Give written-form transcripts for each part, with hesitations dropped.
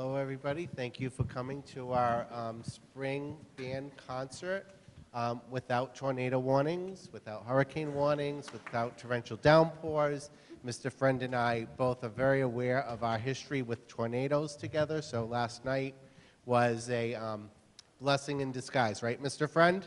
Hello, everybody. Thank you for coming to our spring band concert. Without tornado warnings, without hurricane warnings, without torrential downpours. Mr. Friend and I both are very aware of our history with tornadoes together, so last night was a blessing in disguise, right, Mr. Friend?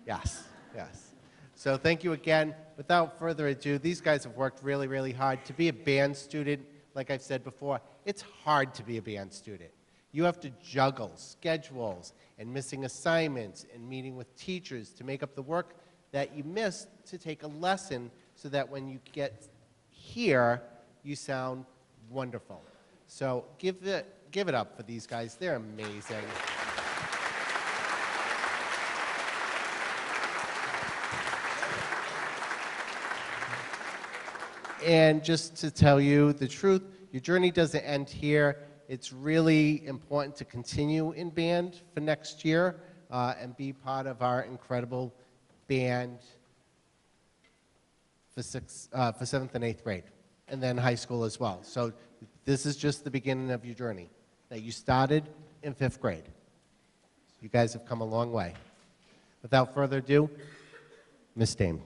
Yes, yes. So thank you again. Without further ado, these guys have worked really, really hard. To be a band student, like I've said before, it's hard to be a band student. You have to juggle schedules and missing assignments and meeting with teachers to make up the work that you missed to take a lesson so that when you get here, you sound wonderful. So give it up for these guys. They're amazing. And just to tell you the truth, your journey doesn't end here. It's really important to continue in band for next year and be part of our incredible band for 7th and 8th grade, and then high school as well. So this is just the beginning of your journey that you started in 5th grade. You guys have come a long way. Without further ado, Miss Dame.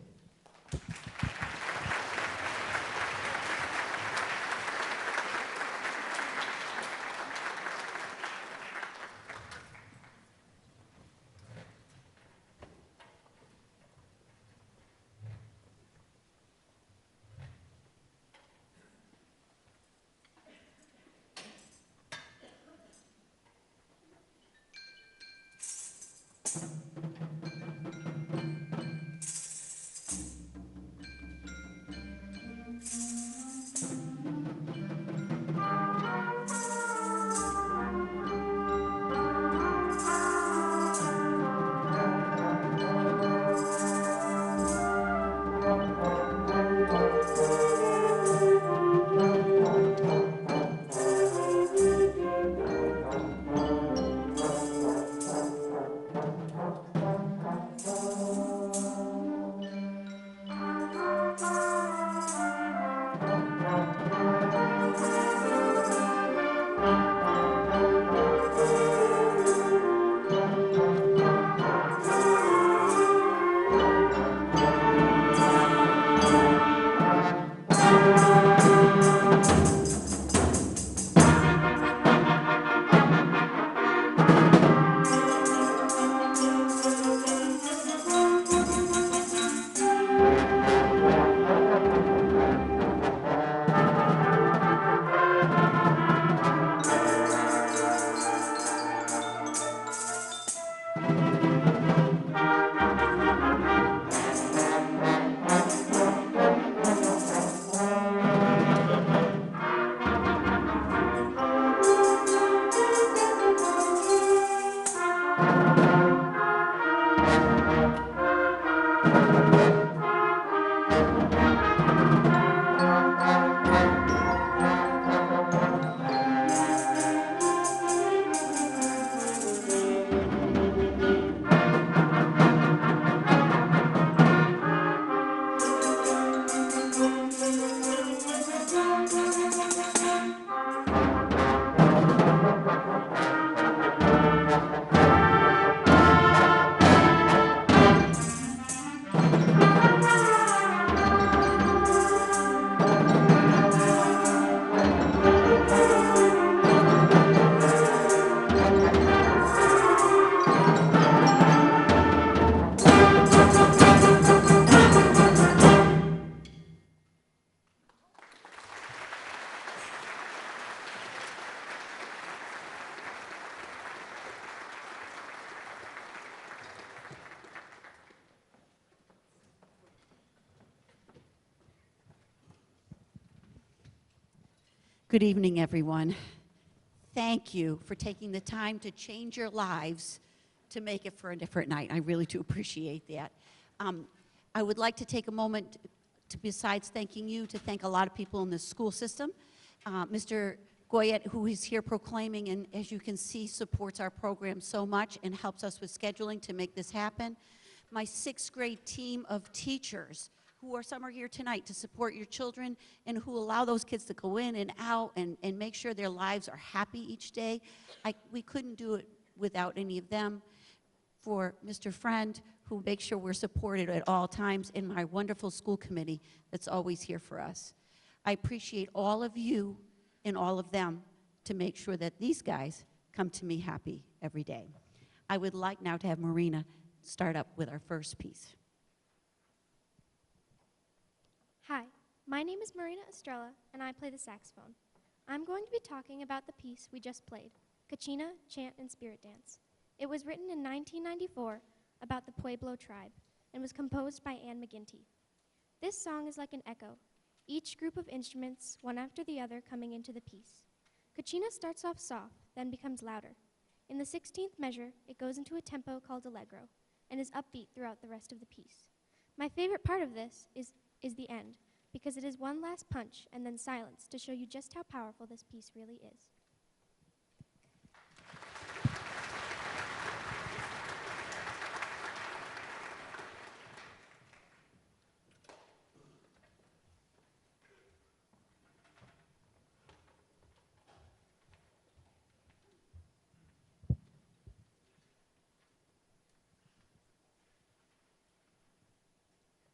Good evening, everyone. Thank you for taking the time to change your lives to make it for a different night. I really do appreciate that. I would like to take a moment to, besides thanking you, to thank a lot of people in the school system. Mr. Goyette, who is here proclaiming, and as you can see, supports our program so much and helps us with scheduling to make this happen. My 6th grade team of teachers, who are some are here tonight to support your children and who allow those kids to go in and out and make sure their lives are happy each day. We couldn't do it without any of them. For Mr. Friend, who makes sure we're supported at all times, and my wonderful school committee that's always here for us. I appreciate all of you and all of them to make sure that these guys come to me happy every day. I would like now to have Marina start up with our first piece. Hi, my name is Marina Estrella, and I play the saxophone. I'm going to be talking about the piece we just played, Kachina, Chant, and Spirit Dance. It was written in 1994 about the Pueblo tribe and was composed by McGinty. This song is like an echo, each group of instruments, one after the other, coming into the piece. Kachina starts off soft, then becomes louder. In the 16th measure, it goes into a tempo called allegro and is upbeat throughout the rest of the piece. My favorite part of this is the end, because it is one last punch and then silence to show you just how powerful this piece really is.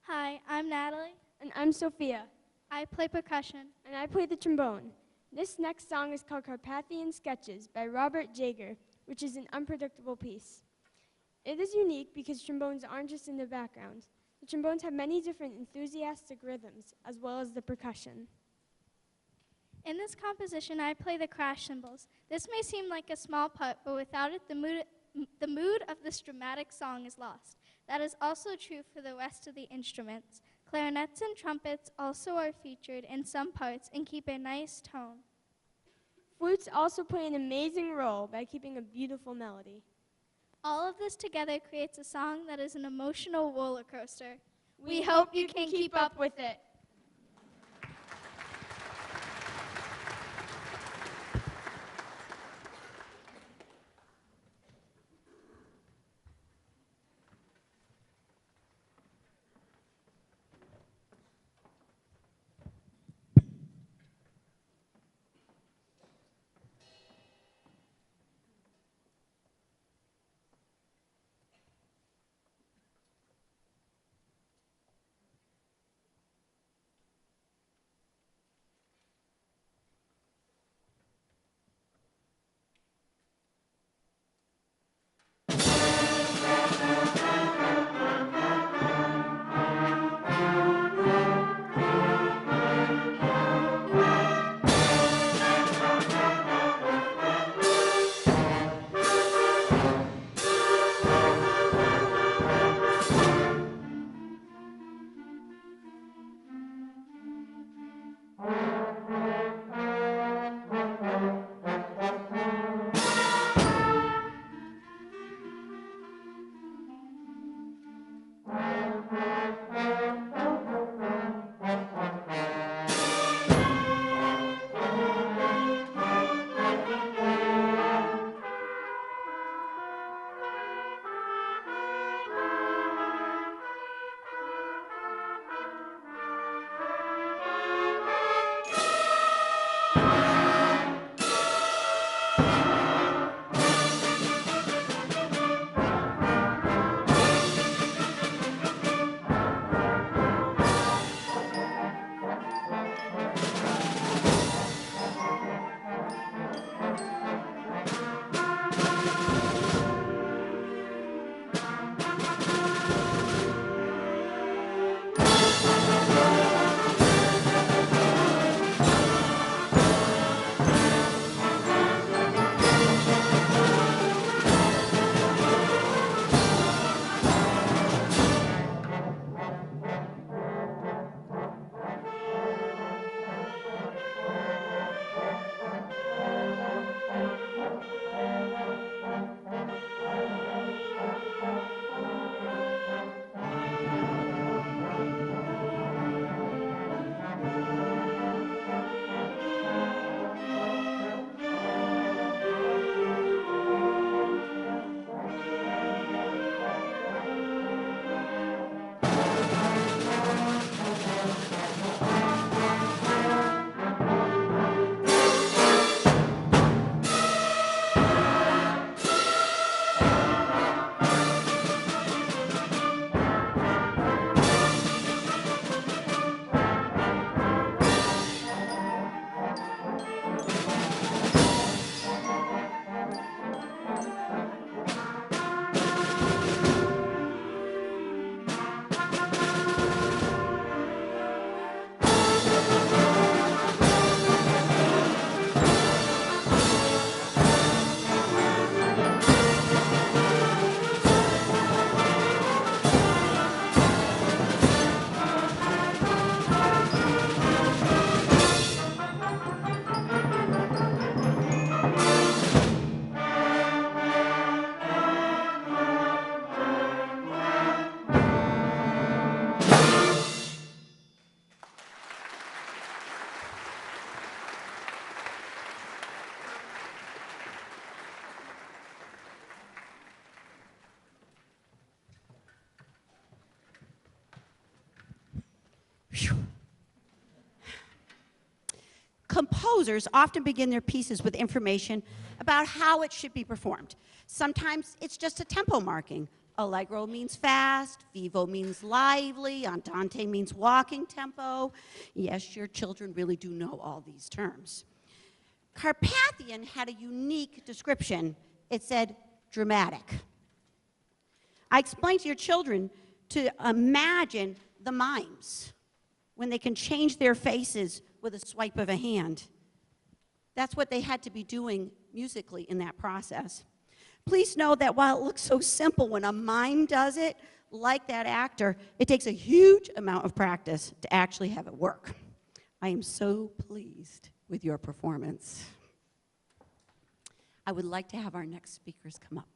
Hi, I'm Natalie. And I'm Sophia. I play percussion. And I play the trombone. This next song is called Carpathian Sketches by Robert Jager, which is an unpredictable piece. It is unique because trombones aren't just in the background. The trombones have many different enthusiastic rhythms, as well as the percussion. In this composition, I play the crash cymbals. This may seem like a small part, but without it, the mood of this dramatic song is lost. That is also true for the rest of the instruments. Clarinets and trumpets also are featured in some parts and keep a nice tone. Flutes also play an amazing role by keeping a beautiful melody. All of this together creates a song that is an emotional roller coaster. We hope you can keep up with it. composers often begin their pieces with information about how it should be performed. Sometimes it's just a tempo marking. Allegro means fast, vivo means lively, andante means walking tempo. Yes, your children really do know all these terms. Carpathian had a unique description. It said dramatic. I explained to your children to imagine the mimes when they can change their faces with a swipe of a hand. That's what they had to be doing musically in that process. Please know that while it looks so simple when a mime does it, like that actor, it takes a huge amount of practice to actually have it work. I am so pleased with your performance. I would like to have our next speakers come up.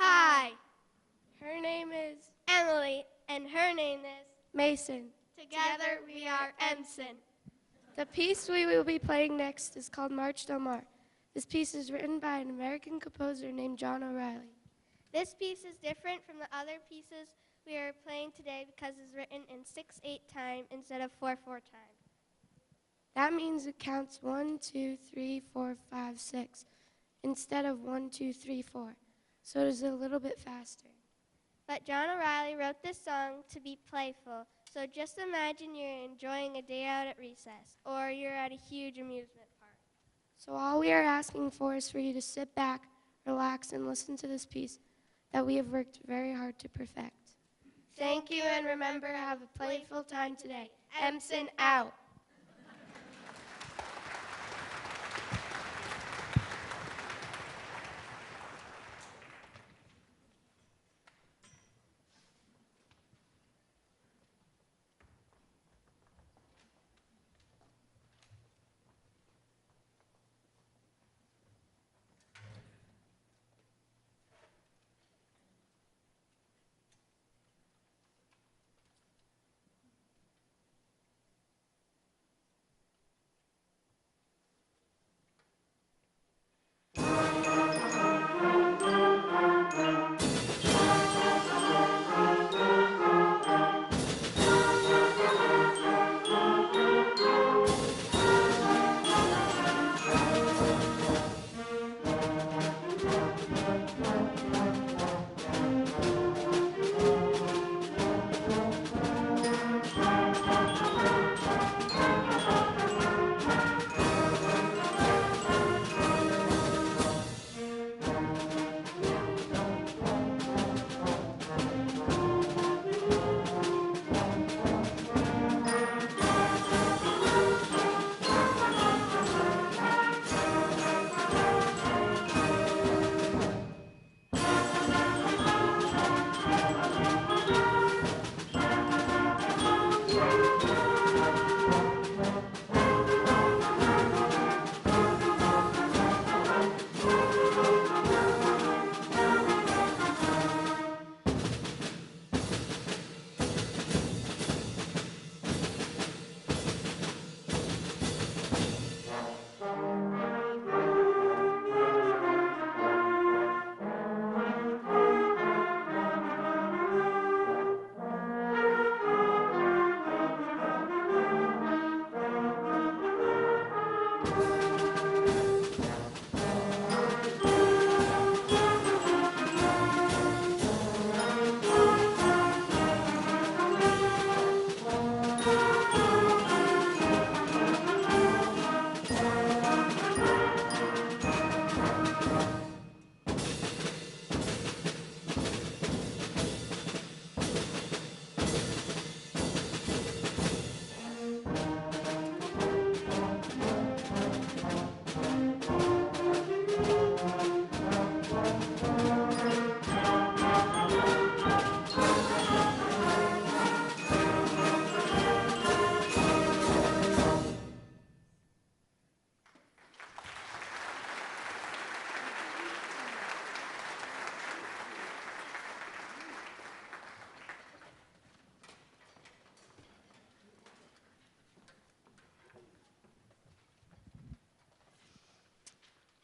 Hi. Her name is Emily, and her name is Mason. Together we are Ensign. The piece we will be playing next is called March Del Mar. This piece is written by an American composer named John O'Reilly. This piece is different from the other pieces we are playing today because it's written in 6/8 time instead of 4/4 time. That means it counts 1, 2, 3, 4, 5, 6 instead of 1, 2, 3, 4. So it is a little bit faster. But John O'Reilly wrote this song to be playful, so just imagine you're enjoying a day out at recess, or you're at a huge amusement park. So all we are asking for is for you to sit back, relax, and listen to this piece that we have worked very hard to perfect. Thank you, and remember, have a playful time today. Emson out.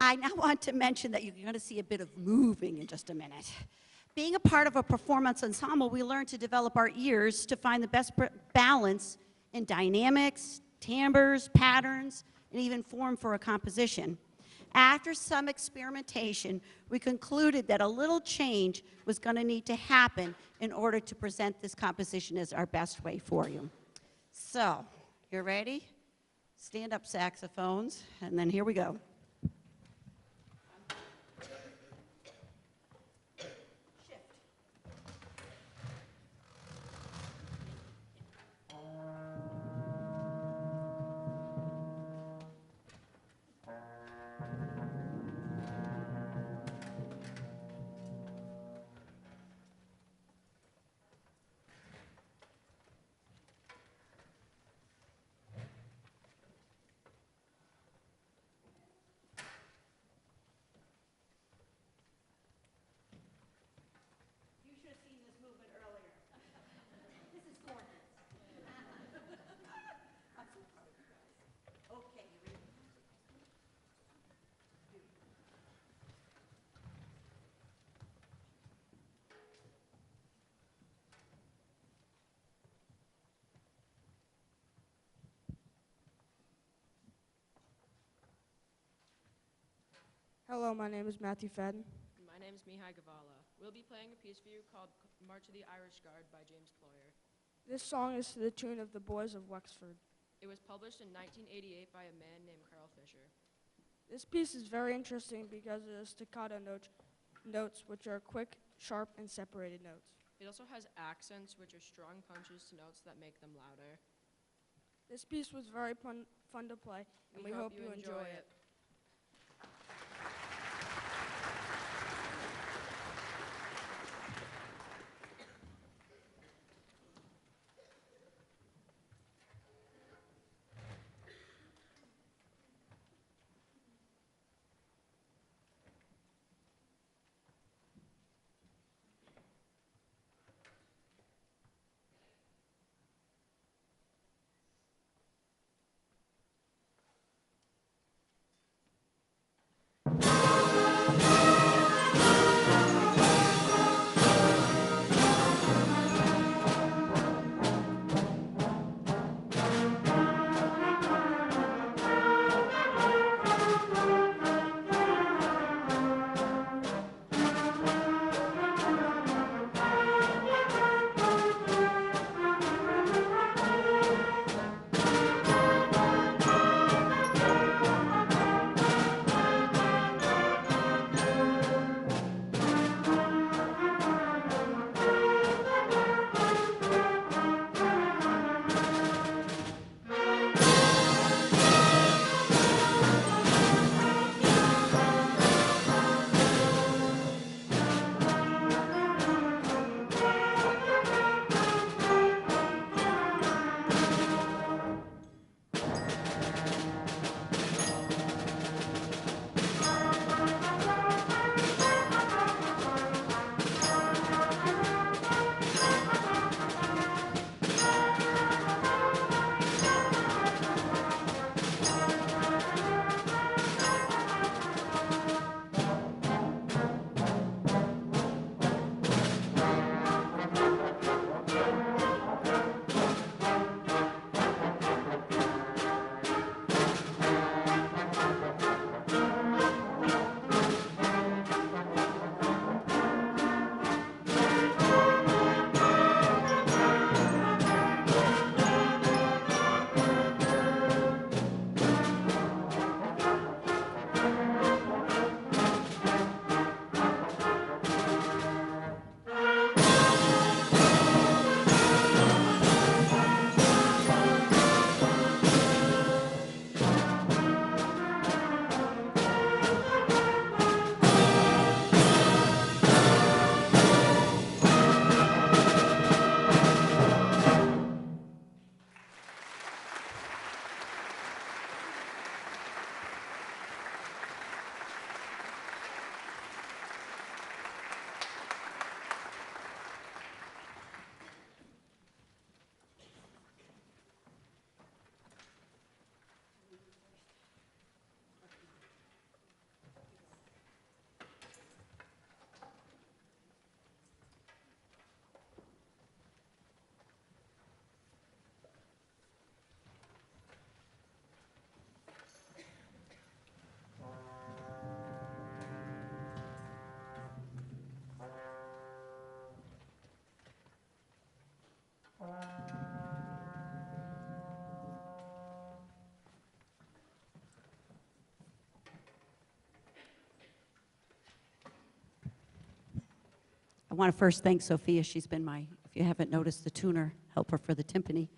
I now want to mention that you're going to see a bit of moving in just a minute. Being a part of a performance ensemble, we learn to develop our ears to find the best balance in dynamics, timbres, patterns, and even form for a composition. After some experimentation, we concluded that a little change was going to need to happen in order to present this composition as our best way for you. So, you ready? Stand up saxophones, and then here we go. Hello, my name is Matthew Fadden. My name is Mihai Gavala. We'll be playing a piece for you called March of the Irish Guard by James Ployer. This song is to the tune of The Boys of Wexford. It was published in 1988 by a man named Carl Fisher. This piece is very interesting because it has staccato notes which are quick, sharp, and separated notes. It also has accents, which are strong punches to notes that make them louder. This piece was very fun to play, and we hope you enjoy it. want to first thank Sophia. She's been my, if you haven't noticed, the tuner helper for the timpani.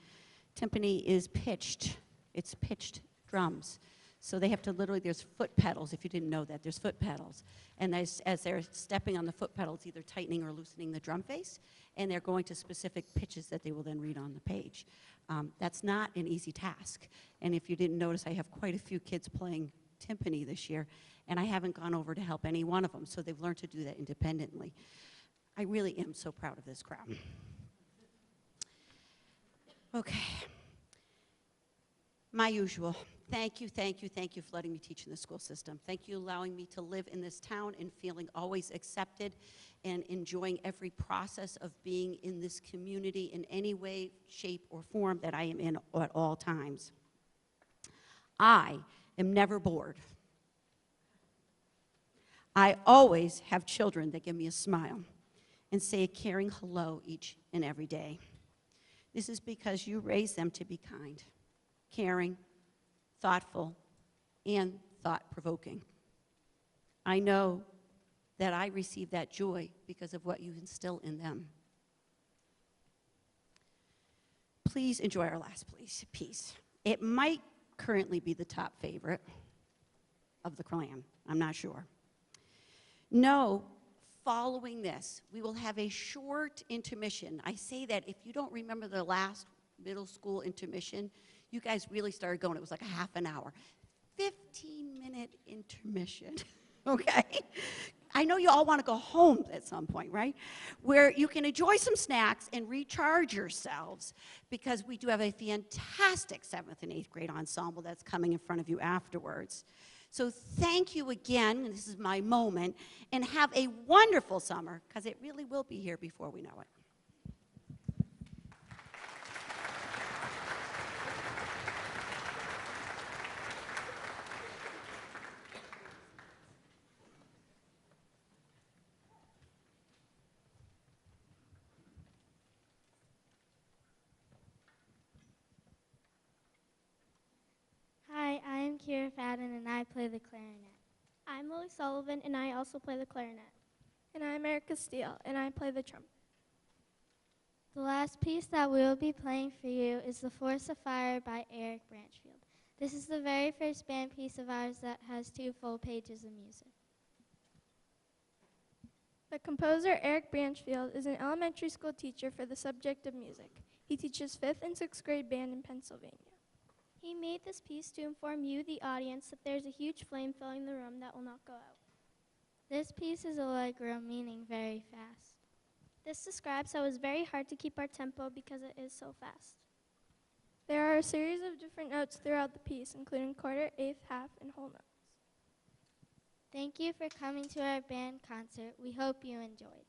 Timpani is pitched. It's pitched drums. So they have to literally, there's foot pedals, if you didn't know that, there's foot pedals. And as they're stepping on the foot pedals, either tightening or loosening the drum face, and they're going to specific pitches that they will then read on the page. That's not an easy task. And if you didn't notice, I have quite a few kids playing timpani this year, and I haven't gone over to help any one of them, so they've learned to do that independently. I really am so proud of this crowd. Okay. My usual. Thank you, thank you, thank you for letting me teach in the school system. Thank you for allowing me to live in this town and feeling always accepted and enjoying every process of being in this community in any way, shape, or form that I am in at all times. I am never bored. I always have children that give me a smile and say a caring hello each and every day. This is because you raise them to be kind, caring, thoughtful, and thought-provoking. I know that I receive that joy because of what you instill in them. Please enjoy our last piece. It might currently be the top favorite of the clan. I'm not sure. No, following this, we will have a short intermission. I say that if you don't remember the last middle school intermission, you guys really started going. It was like a half an hour. 15-minute intermission, okay? I know you all want to go home at some point, right? Where you can enjoy some snacks and recharge yourselves because we do have a fantastic 7th and 8th grade ensemble that's coming in front of you afterwards. So thank you again, and this is my moment, and have a wonderful summer because it really will be here before we know it. Hi, I am Kira Fadden, and I play the clarinet. I'm Lily Sullivan, and I also play the clarinet. And I'm Erica Steele, and I play the trumpet. The last piece that we will be playing for you is The Force of Fire by Eric Branchfield. This is the very first band piece of ours that has 2 full pages of music. The composer, Eric Branchfield, is an elementary school teacher for the subject of music. He teaches 5th and 6th grade band in Pennsylvania. He made this piece to inform you, the audience, that there's a huge flame filling the room that will not go out. This piece is allegro, meaning very fast. This describes how it's very hard to keep our tempo because it is so fast. There are a series of different notes throughout the piece, including quarter, eighth, half, and whole notes. Thank you for coming to our band concert. We hope you enjoyed.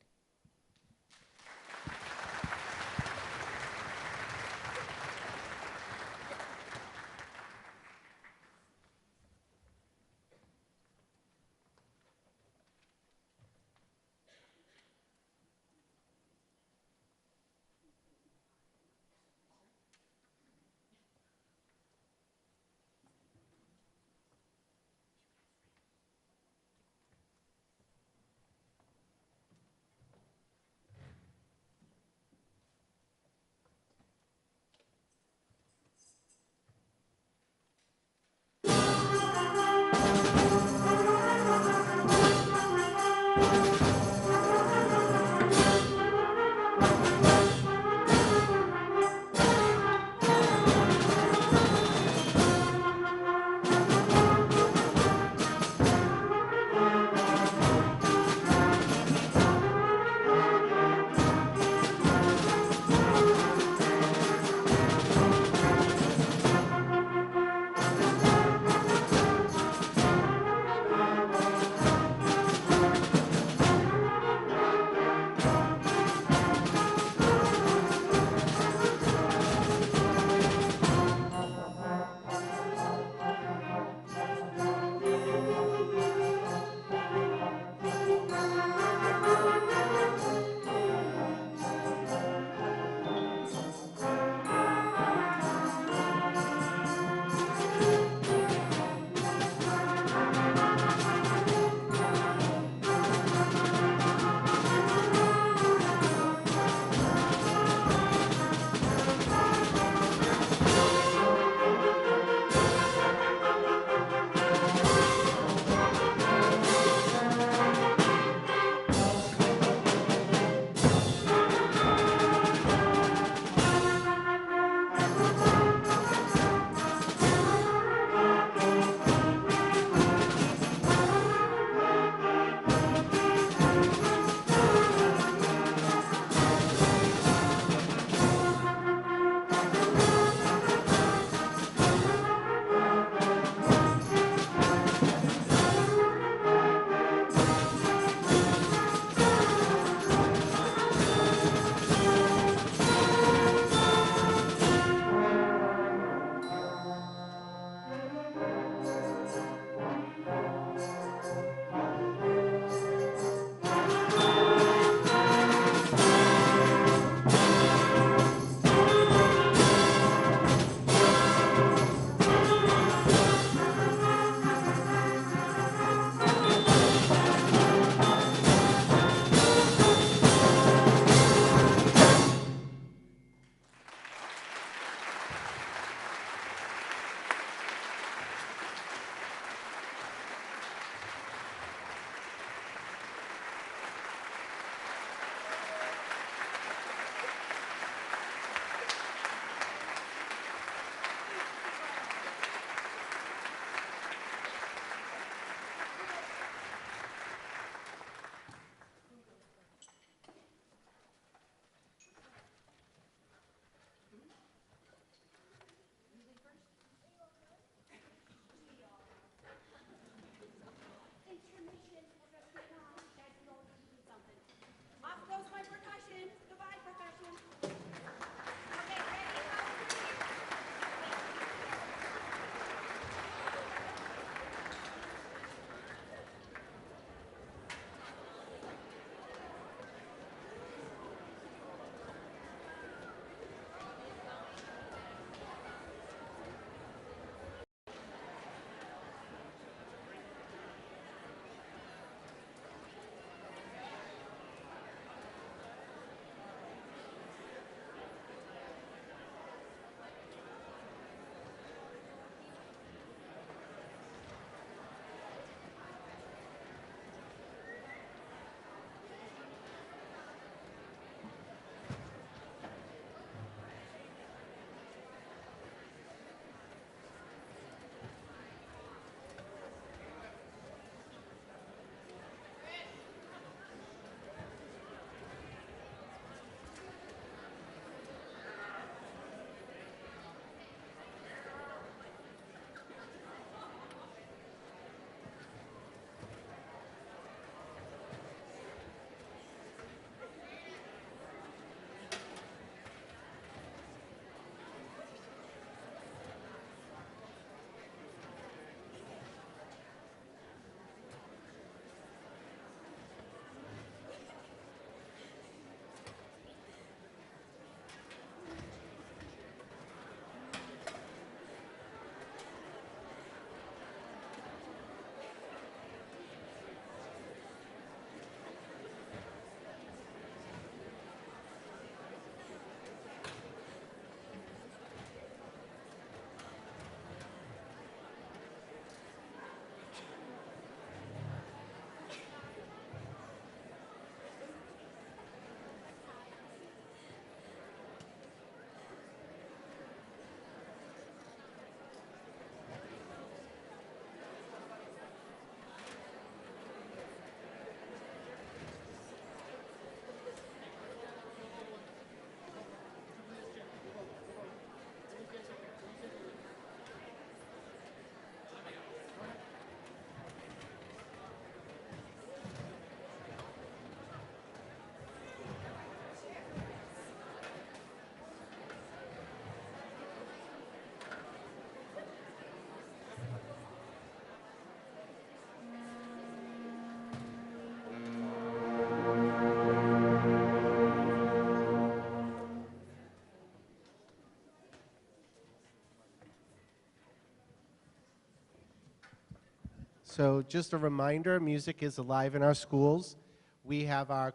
So just a reminder, music is alive in our schools. We have our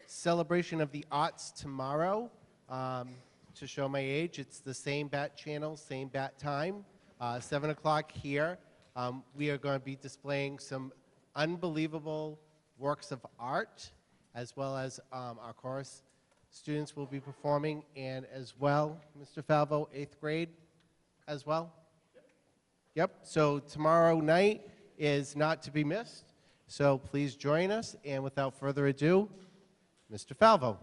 celebration of the arts tomorrow. To show my age, it's the same bat channel, same bat time, 7 o'clock here. We are going to be displaying some unbelievable works of art, as well as our chorus students will be performing, and as well, Mr. Falvo, 8th grade as well? Yep, so tomorrow night is not to be missed, so please join us, and without further ado, Mr. Falvo.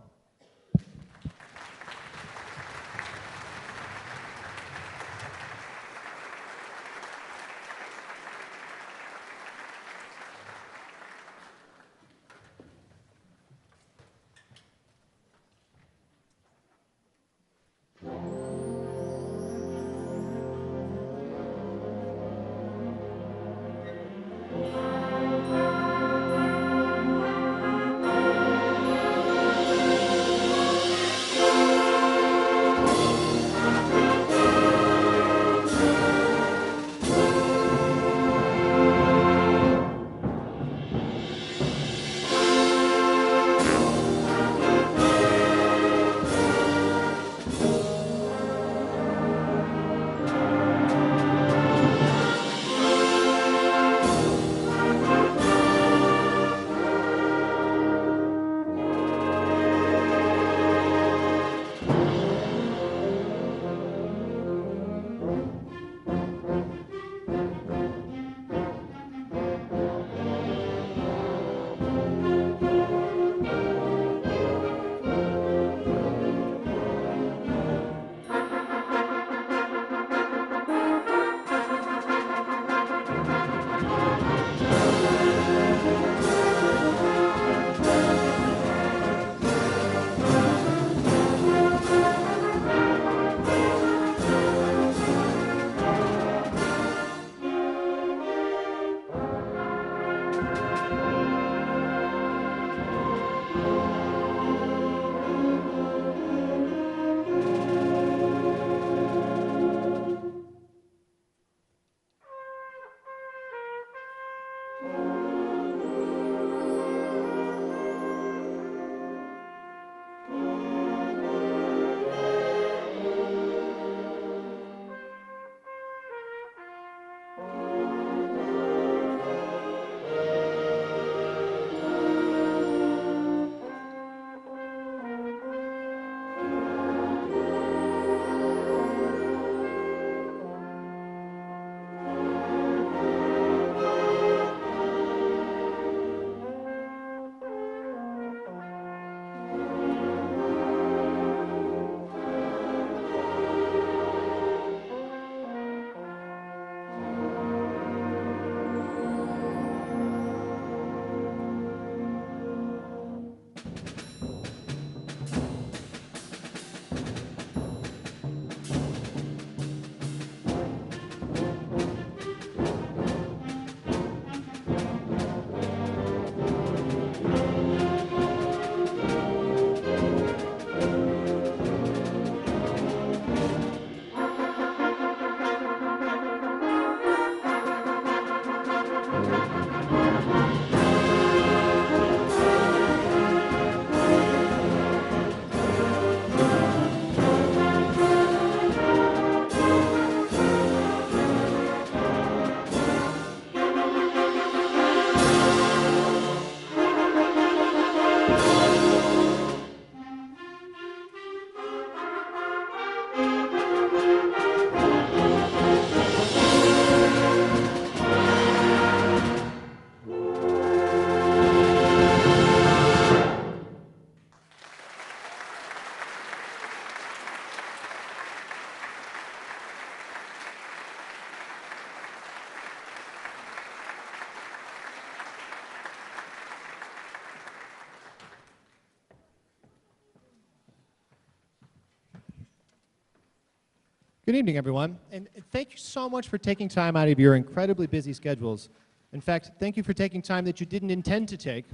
Good evening, everyone, and thank you so much for taking time out of your incredibly busy schedules. In fact, thank you for taking time that you didn't intend to take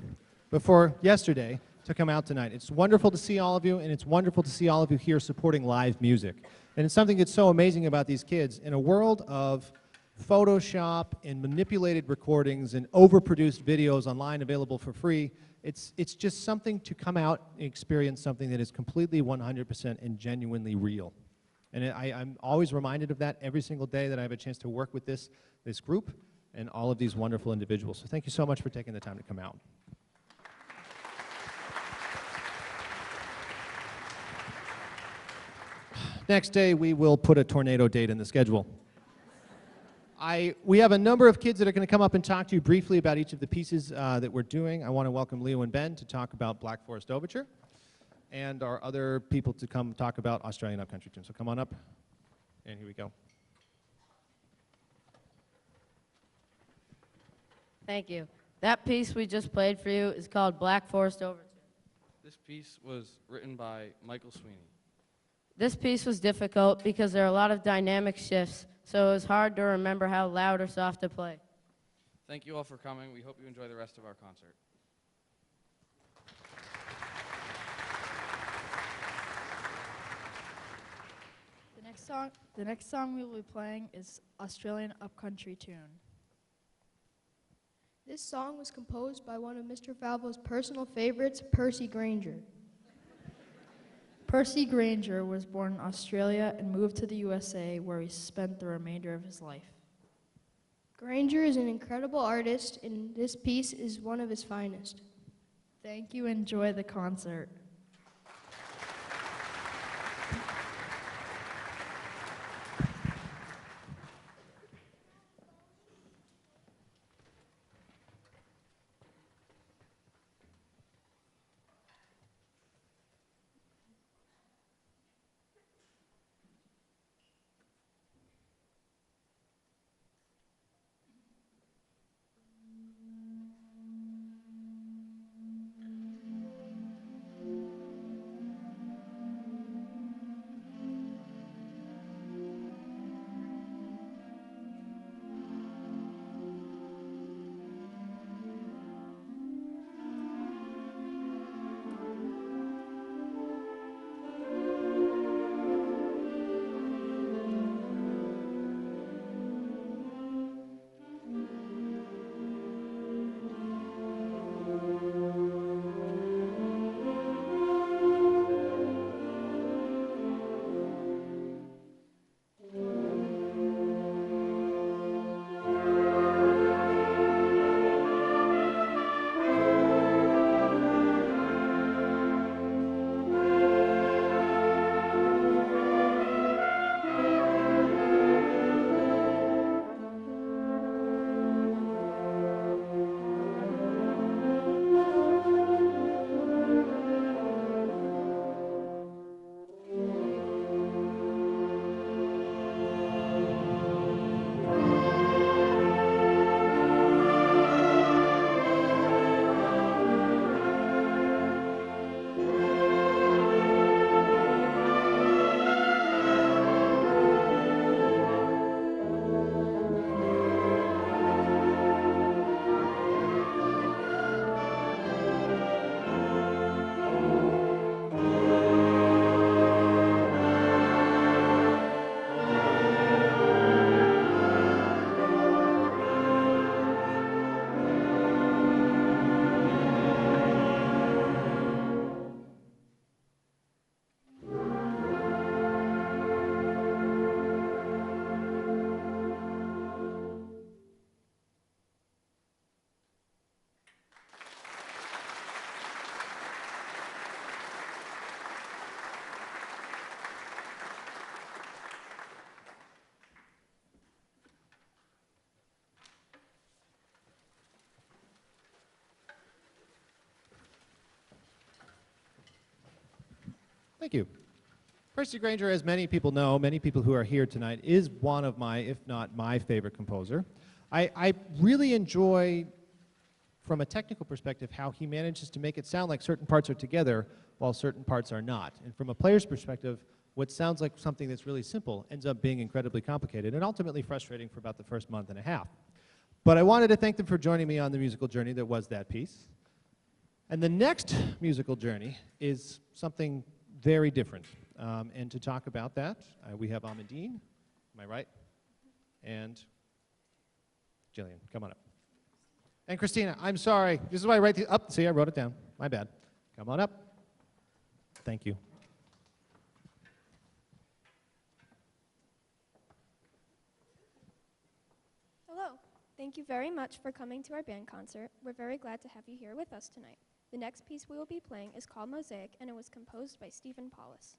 before yesterday to come out tonight. It's wonderful to see all of you, and it's wonderful to see all of you here supporting live music. And it's something that's so amazing about these kids. In a world of Photoshop and manipulated recordings and overproduced videos online available for free. It's just something to come out and experience something that is completely 100% and genuinely real. And I'm always reminded of that every single day that I have a chance to work with this group and all of these wonderful individuals. So thank you so much for taking the time to come out. Next day, we will put a tornado date in the schedule. We have a number of kids that are going to come up and talk to you briefly about each of the pieces that we're doing. I want to welcome Leo and Ben to talk about Black Forest Overture, and our other people to come talk about Australian Upcountry Tune. So come on up, and here we go. Thank you. That piece we just played for you is called Black Forest Overture. This piece was written by Michael Sweeney. This piece was difficult because there are a lot of dynamic shifts, so it was hard to remember how loud or soft to play. Thank you all for coming. We hope you enjoy the rest of our concert. The next song we will be playing is Australian Upcountry Tune. This song was composed by one of Mr. Falvo's personal favorites, Percy Granger. Percy Granger was born in Australia and moved to the USA, where he spent the remainder of his life. Granger is an incredible artist, and this piece is one of his finest. Thank you. Enjoy the concert. Thank you. Percy Granger, as many people know, many people who are here tonight, is one of my, if not my favorite composer. I really enjoy, from a technical perspective, how he manages to make it sound like certain parts are together while certain parts are not. And from a player's perspective, what sounds like something that's really simple ends up being incredibly complicated and ultimately frustrating for about the first month and a half. But I wanted to thank them for joining me on the musical journey that was that piece. And the next musical journey is something very different. And to talk about that, we have Amandine, am I right? And Jillian, come on up. And Christina, I'm sorry. This is why I write the up. See, I wrote it down. My bad. Come on up. Thank you. Hello. Thank you very much for coming to our band concert. We're very glad to have you here with us tonight. The next piece we will be playing is called Mosaic, and it was composed by Stephen Paulus.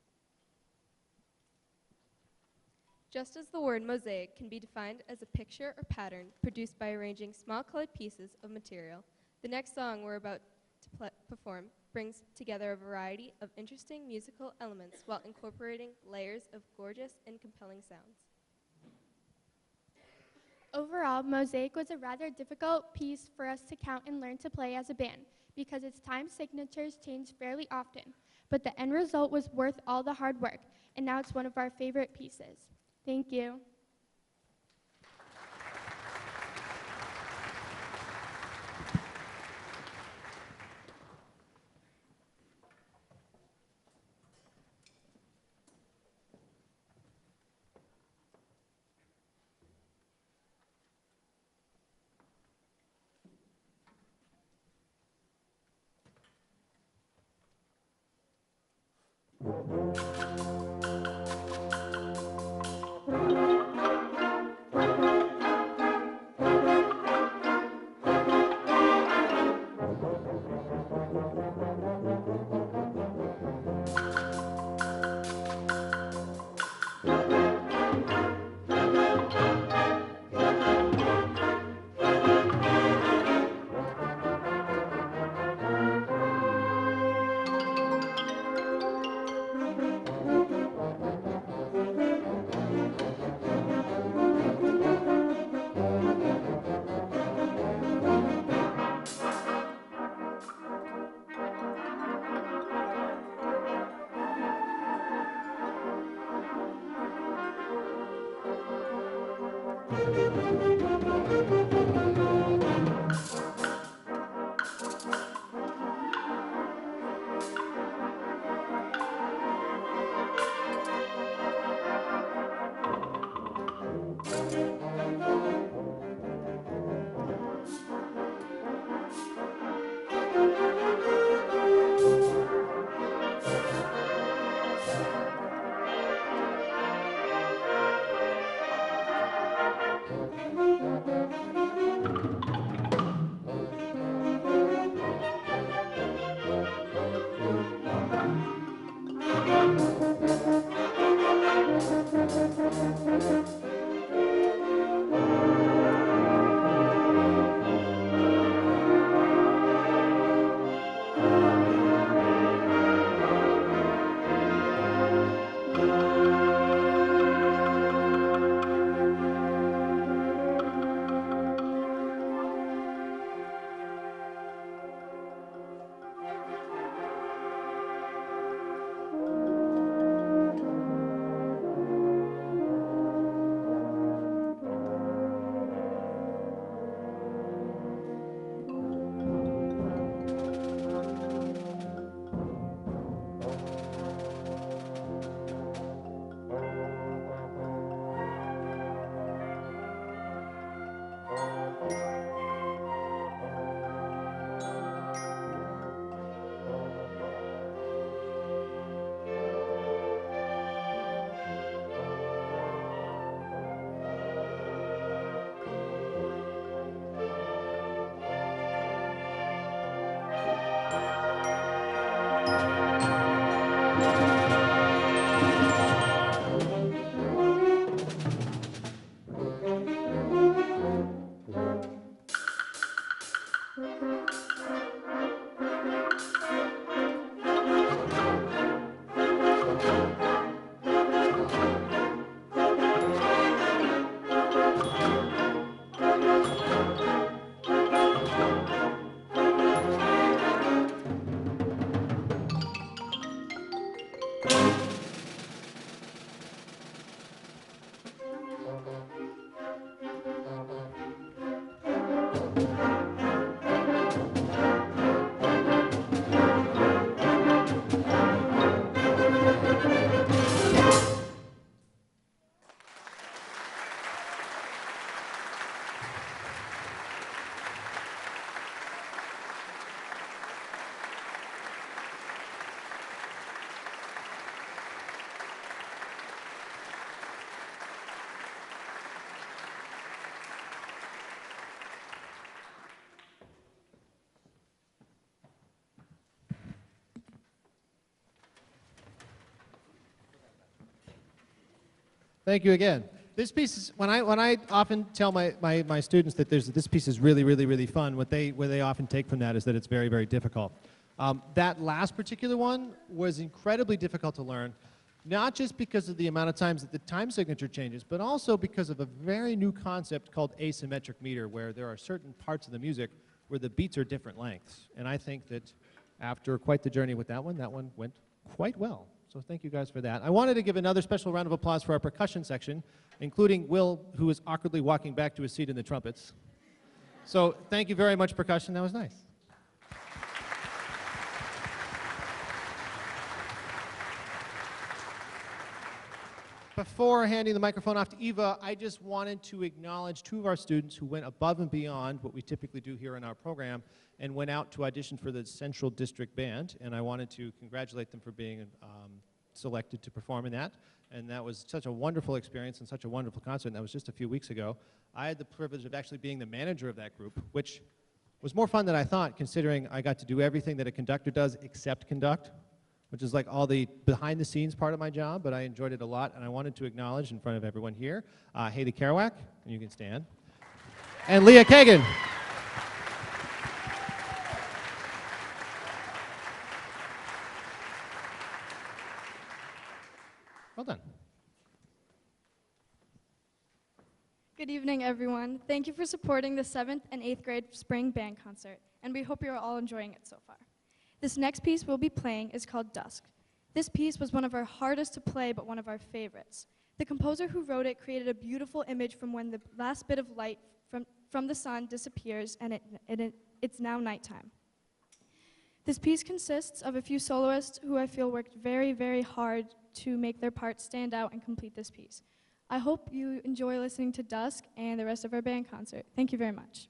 Just as the word mosaic can be defined as a picture or pattern produced by arranging small colored pieces of material, the next song we're about to perform brings together a variety of interesting musical elements while incorporating layers of gorgeous and compelling sounds. Overall, Mosaic was a rather difficult piece for us to count and learn to play as a band because its time signatures changed fairly often. But the end result was worth all the hard work, and now it's one of our favorite pieces. Thank you. Thank you again. This piece is, when I often tell my students that this piece is really, really, really fun, what they often take from that is that it's very, very difficult. That last particular one was incredibly difficult to learn, not just because of the amount of times that the time signature changes, but also because of a very new concept called asymmetric meter, where there are certain parts of the music where the beats are different lengths. And I think that after quite the journey with that one went quite well. So thank you guys for that. I wanted to give another special round of applause for our percussion section, including Will, who is awkwardly walking back to his seat in the trumpets. So thank you very much, percussion. That was nice. Before handing the microphone off to Eva, I just wanted to acknowledge two of our students who went above and beyond what we typically do here in our program and went out to audition for the Central District Band, and I wanted to congratulate them for being selected to perform in that. And that was such a wonderful experience and such a wonderful concert, and that was just a few weeks ago. I had the privilege of actually being the manager of that group, which was more fun than I thought, considering I got to do everything that a conductor does except conduct, which is like all the behind-the-scenes part of my job, but I enjoyed it a lot, and I wanted to acknowledge in front of everyone here, Haley Kerouac, and you can stand, and Leah Kagan. Well done. Good evening, everyone. Thank you for supporting the 7th and 8th grade spring band concert, and we hope you're all enjoying it so far. This next piece we'll be playing is called Dusk. This piece was one of our hardest to play, but one of our favorites. The composer who wrote it created a beautiful image from when the last bit of light from the sun disappears, and it's now nighttime. This piece consists of a few soloists who I feel worked very, very hard to make their parts stand out and complete this piece. I hope you enjoy listening to Dusk and the rest of our band concert. Thank you very much.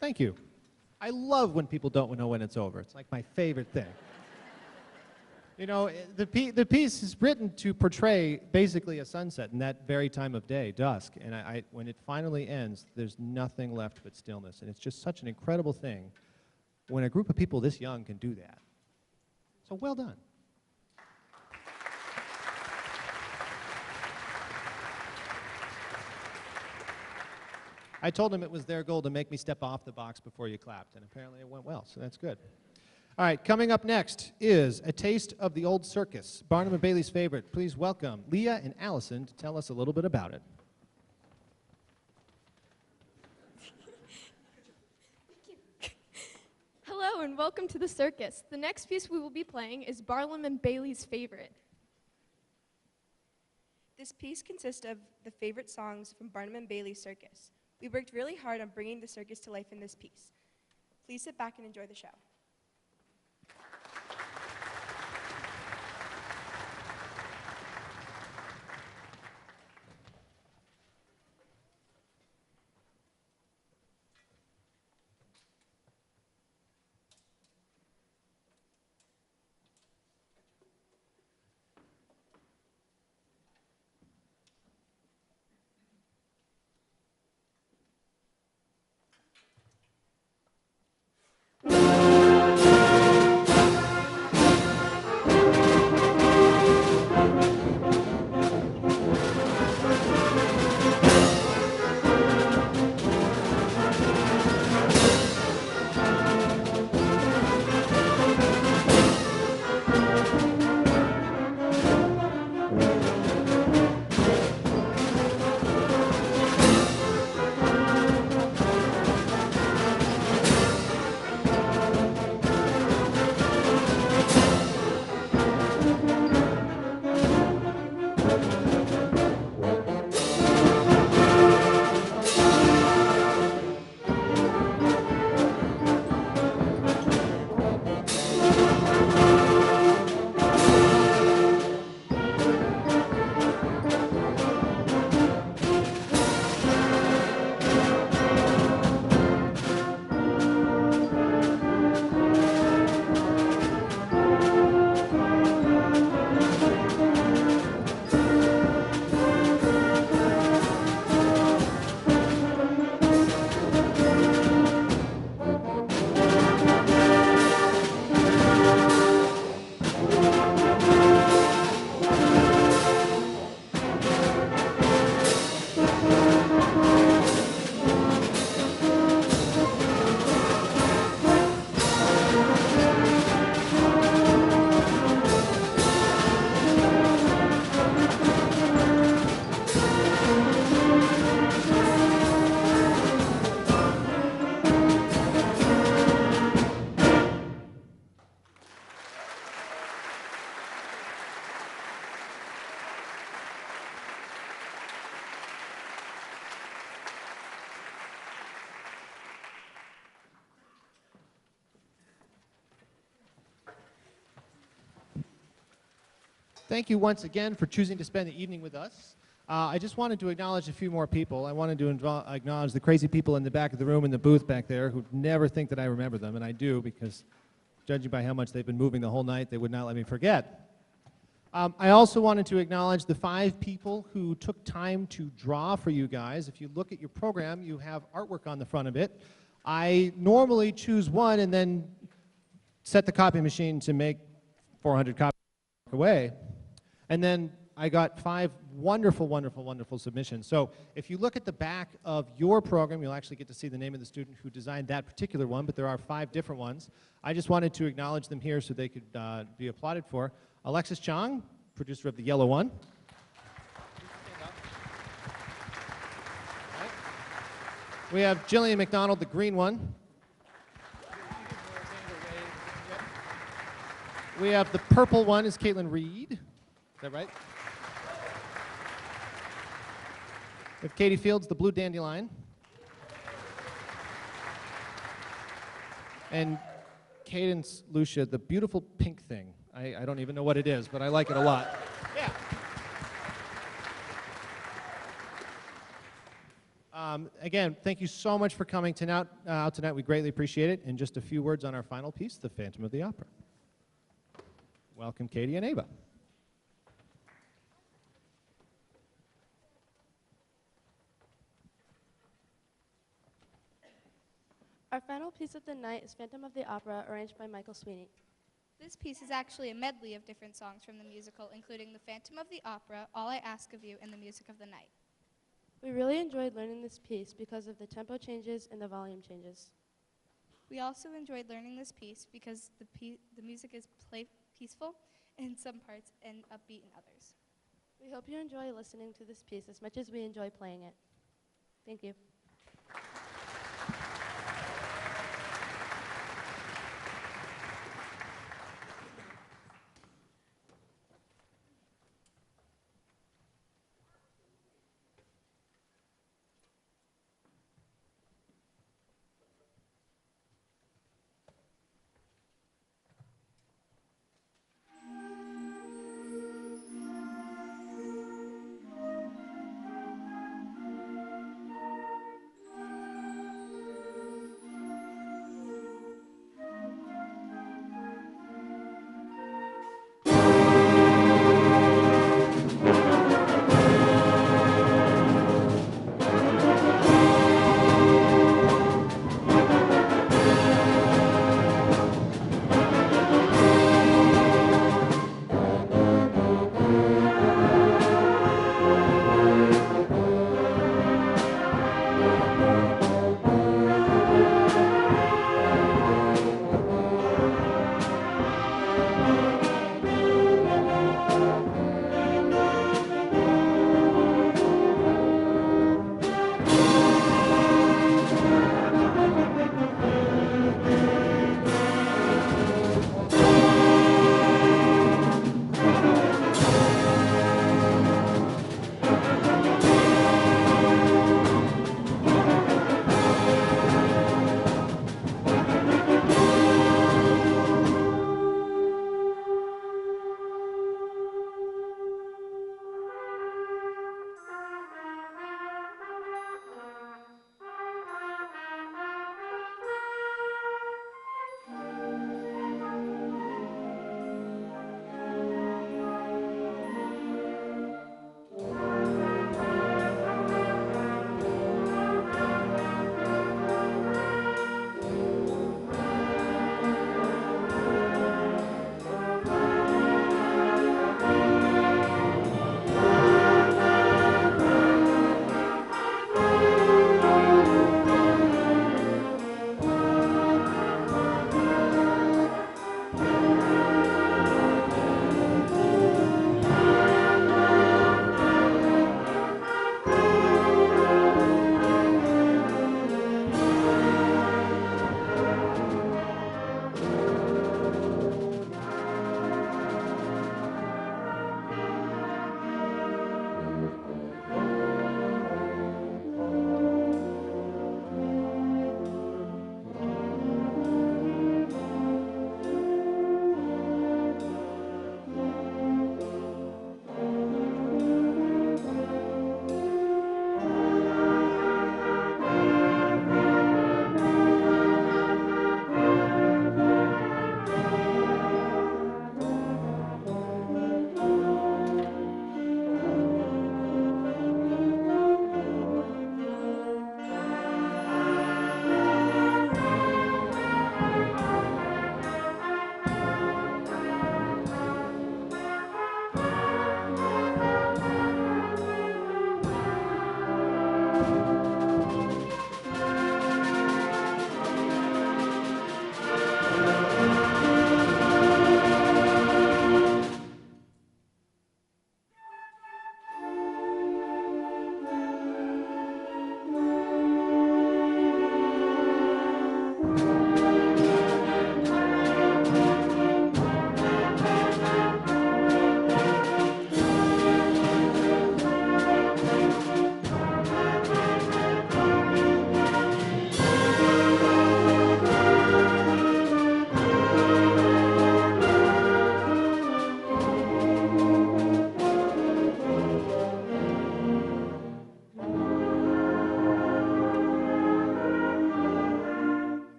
Thank you. I love when people don't know when it's over. It's like my favorite thing. You know, the piece is written to portray basically a sunset in that very time of day, dusk. And when it finally ends, there's nothing left but stillness. And it's just such an incredible thing when a group of people this young can do that. So well done. I told them it was their goal to make me step off the box before you clapped, and apparently it went well, so that's good. All right, coming up next is A Taste of the Old Circus, Barnum and Bailey's favorite. Please welcome Leah and Allison to tell us a little bit about it. Hello and welcome to the circus. The next piece we will be playing is Barnum and Bailey's favorite. This piece consists of the favorite songs from Barnum and Bailey's circus. We worked really hard on bringing the circus to life in this piece. Please sit back and enjoy the show. Thank you once again for choosing to spend the evening with us. I just wanted to acknowledge a few more people. I wanted to acknowledge the crazy people in the back of the room in the booth back there who never think that I remember them, and I do, because judging by how much they've been moving the whole night, they would not let me forget. I also wanted to acknowledge the 5 people who took time to draw for you guys. If you look at your program, you have artwork on the front of it. I normally choose one and then set the copy machine to make 400 copies away. And then I got 5 wonderful, wonderful, wonderful submissions. So if you look at the back of your program, you'll actually get to see the name of the student who designed that particular one, but there are 5 different ones. I just wanted to acknowledge them here so they could be applauded for. Alexis Chong, producer of the yellow one. We have Jillian McDonald, the green one. We have the purple one is Caitlin Reed. Is that right? We have Katie Fields, the blue dandelion. And Cadence Lucia, the beautiful pink thing. I don't even know what it is, but I like it a lot. Yeah. Again, thank you so much for coming out tonight. We greatly appreciate it. And just a few words on our final piece, The Phantom of the Opera. Welcome, Katie and Ava. Our final piece of the night is Phantom of the Opera, arranged by Michael Sweeney. This piece is actually a medley of different songs from the musical, including The Phantom of the Opera, All I Ask of You, and The Music of the Night. We really enjoyed learning this piece because of the tempo changes and the volume changes. We also enjoyed learning this piece because the music is peaceful in some parts and upbeat in others. We hope you enjoy listening to this piece as much as we enjoy playing it. Thank you.